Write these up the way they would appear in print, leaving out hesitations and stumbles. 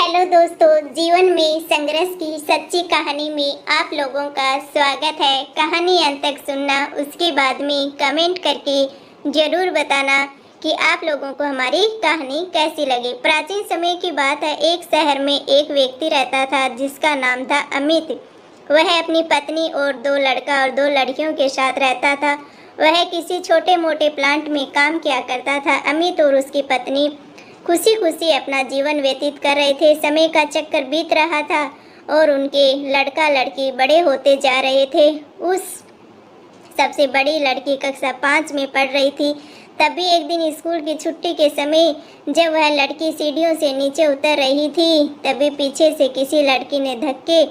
Hello दोस्तों, जीवन में संघर्ष की सच्ची कहानी में आप लोगों का स्वागत है। कहानी अंत तक सुनना, उसके बाद में कमेंट करके जरूर बताना कि आप लोगों को हमारी कहानी कैसी लगी। प्राचीन समय की बात है, एक शहर में एक व्यक्ति रहता था जिसका नाम था अमित। वह अपनी पत्नी और 2 लड़का और 2 लड़कियों के साथ रहता था। वह किसी छोटे मोटे प्लांट में काम किया करता था। अमित और उसकी पत्नी खुशी खुशी अपना जीवन व्यतीत कर रहे थे। समय का चक्कर बीत रहा था और उनके लड़का लड़की बड़े होते जा रहे थे। उस सबसे बड़ी लड़की कक्षा 5 में पढ़ रही थी। तभी एक दिन स्कूल की छुट्टी के समय जब वह लड़की सीढ़ियों से नीचे उतर रही थी, तभी पीछे से किसी लड़की ने धक्के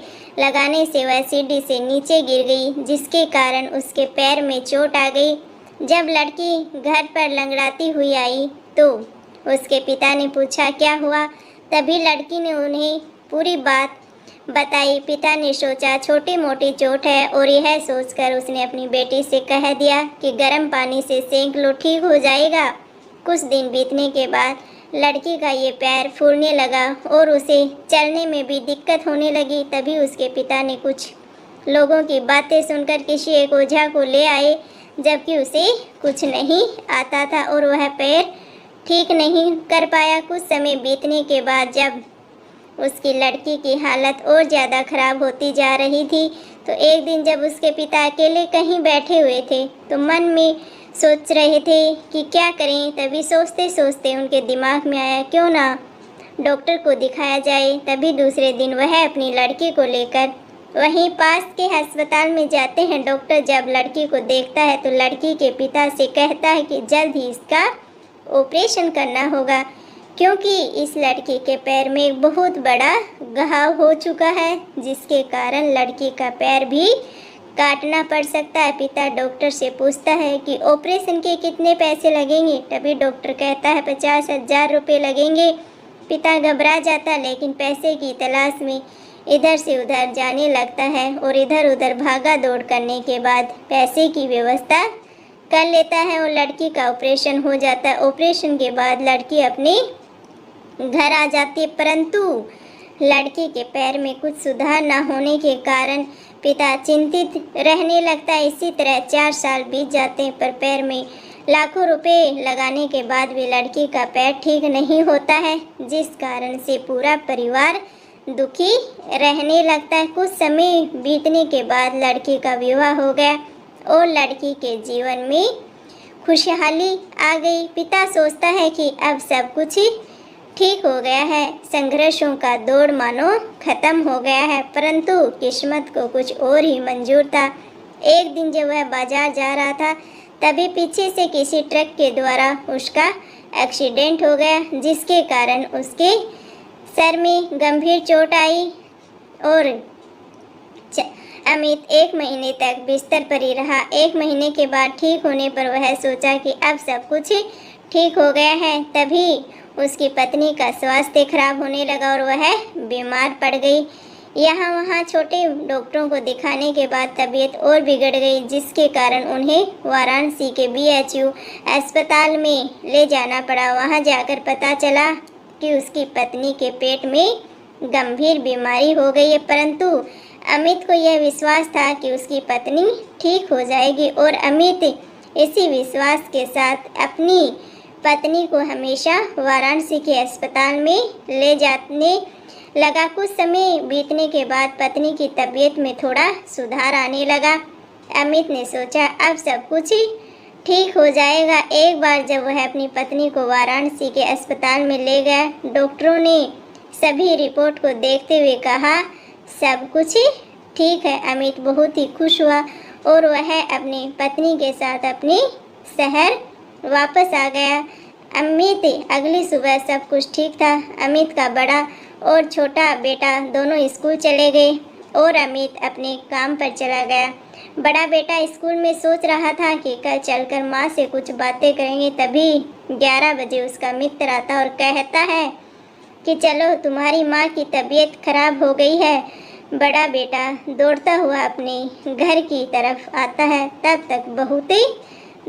लगाने से वह सीढ़ी से नीचे गिर गई, जिसके कारण उसके पैर में चोट आ गई। जब लड़की घर पर लंगड़ाती हुई आई तो उसके पिता ने पूछा क्या हुआ। तभी लड़की ने उन्हें पूरी बात बताई। पिता ने सोचा छोटी मोटी चोट है और यह सोचकर उसने अपनी बेटी से कह दिया कि गर्म पानी से सेंक लो, ठीक हो जाएगा। कुछ दिन बीतने के बाद लड़की का ये पैर फूलने लगा और उसे चलने में भी दिक्कत होने लगी। तभी उसके पिता ने कुछ लोगों की बातें सुनकर किसी एक ओझा को ले आए, जबकि उसे कुछ नहीं आता था और वह पैर ठीक नहीं कर पाया। कुछ समय बीतने के बाद जब उसकी लड़की की हालत और ज़्यादा खराब होती जा रही थी, तो एक दिन जब उसके पिता अकेले कहीं बैठे हुए थे तो मन में सोच रहे थे कि क्या करें। तभी सोचते सोचते उनके दिमाग में आया क्यों ना डॉक्टर को दिखाया जाए। तभी दूसरे दिन वह अपनी लड़की को लेकर वहीं पास के अस्पताल में जाते हैं। डॉक्टर जब लड़की को देखता है तो लड़की के पिता से कहता है कि जल्द ही इसका ऑपरेशन करना होगा, क्योंकि इस लड़की के पैर में एक बहुत बड़ा घाव हो चुका है, जिसके कारण लड़की का पैर भी काटना पड़ सकता है। पिता डॉक्टर से पूछता है कि ऑपरेशन के कितने पैसे लगेंगे। तभी डॉक्टर कहता है 50,000 रुपये लगेंगे। पिता घबरा जाता, लेकिन पैसे की तलाश में इधर से उधर जाने लगता है और इधर उधर भागा दौड़ करने के बाद पैसे की व्यवस्था कर लेता है और लड़की का ऑपरेशन हो जाता है। ऑपरेशन के बाद लड़की अपने घर आ जाती है, परंतु लड़की के पैर में कुछ सुधार न होने के कारण पिता चिंतित रहने लगता है। इसी तरह 4 साल बीत जाते हैं, पर पैर में लाखों रुपए लगाने के बाद भी लड़की का पैर ठीक नहीं होता है, जिस कारण से पूरा परिवार दुखी रहने लगता है। कुछ समय बीतने के बाद लड़की का विवाह हो गया और लड़की के जीवन में खुशहाली आ गई। पिता सोचता है कि अब सब कुछ ठीक हो गया है, संघर्षों का दौर मानो खत्म हो गया है, परंतु किस्मत को कुछ और ही मंजूर था। एक दिन जब वह बाजार जा रहा था, तभी पीछे से किसी ट्रक के द्वारा उसका एक्सीडेंट हो गया, जिसके कारण उसके सर में गंभीर चोट आई और अमित 1 महीने तक बिस्तर पर ही रहा। 1 महीने के बाद ठीक होने पर वह सोचा कि अब सब कुछ ठीक हो गया है। तभी उसकी पत्नी का स्वास्थ्य खराब होने लगा और वह बीमार पड़ गई। यहाँ वहाँ छोटे डॉक्टरों को दिखाने के बाद तबीयत और बिगड़ गई, जिसके कारण उन्हें वाराणसी के BHU अस्पताल में ले जाना पड़ा। वहाँ जाकर पता चला कि उसकी पत्नी के पेट में गंभीर बीमारी हो गई है, परंतु अमित को यह विश्वास था कि उसकी पत्नी ठीक हो जाएगी और अमित इसी विश्वास के साथ अपनी पत्नी को हमेशा वाराणसी के अस्पताल में ले जाने लगा। कुछ समय बीतने के बाद पत्नी की तबीयत में थोड़ा सुधार आने लगा। अमित ने सोचा अब सब कुछ ठीक हो जाएगा। एक बार जब वह अपनी पत्नी को वाराणसी के अस्पताल में ले गया, डॉक्टरों ने सभी रिपोर्ट को देखते हुए कहा सब कुछ ठीक है। अमित बहुत ही खुश हुआ और वह अपनी पत्नी के साथ अपने शहर वापस आ गया। अमित अगली सुबह सब कुछ ठीक था। अमित का बड़ा और छोटा बेटा दोनों स्कूल चले गए और अमित अपने काम पर चला गया। बड़ा बेटा स्कूल में सोच रहा था कि कल चलकर माँ से कुछ बातें करेंगे। तभी 11 बजे उसका मित्र आता और कहता है कि चलो तुम्हारी माँ की तबीयत खराब हो गई है। बड़ा बेटा दौड़ता हुआ अपने घर की तरफ आता है। तब तक बहुत ही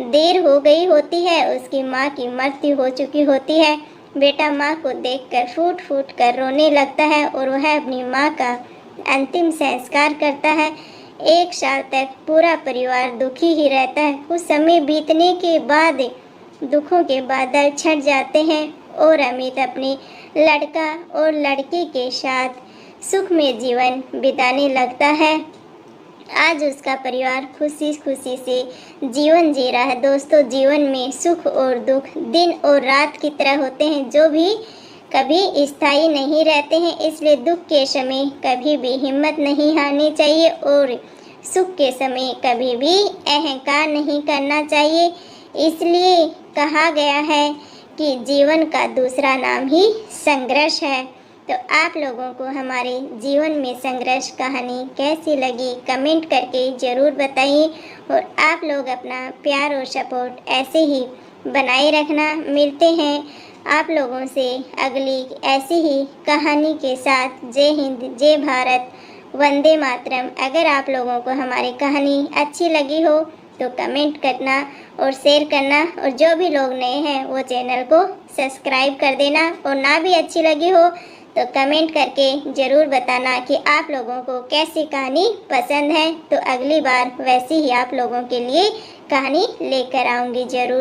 देर हो गई होती है, उसकी माँ की मृत्यु हो चुकी होती है। बेटा माँ को देखकर फूट फूट कर रोने लगता है और वह अपनी माँ का अंतिम संस्कार करता है। 1 साल तक पूरा परिवार दुखी ही रहता है। कुछ समय बीतने के बाद दुखों के बादल छट जाते हैं और अमित अपने लड़का और लड़की के साथ सुख में जीवन बिताने लगता है। आज उसका परिवार खुशी खुशी से जीवन जी रहा है। दोस्तों, जीवन में सुख और दुख दिन और रात की तरह होते हैं, जो भी कभी स्थायी नहीं रहते हैं। इसलिए दुख के समय कभी भी हिम्मत नहीं हारनी चाहिए और सुख के समय कभी भी अहंकार नहीं करना चाहिए। इसलिए कहा गया है कि जीवन का दूसरा नाम ही संघर्ष है। तो आप लोगों को हमारे जीवन में संघर्ष कहानी कैसी लगी कमेंट करके ज़रूर बताइए और आप लोग अपना प्यार और सपोर्ट ऐसे ही बनाए रखना। मिलते हैं आप लोगों से अगली ऐसी ही कहानी के साथ। जय हिंद, जय भारत, वंदे मातरम। अगर आप लोगों को हमारी कहानी अच्छी लगी हो तो कमेंट करना और शेयर करना, और जो भी लोग नए हैं वो चैनल को सब्सक्राइब कर देना, और ना भी अच्छी लगी हो तो कमेंट करके ज़रूर बताना कि आप लोगों को कैसी कहानी पसंद है। तो अगली बार वैसी ही आप लोगों के लिए कहानी लेकर आऊँगी ज़रूर।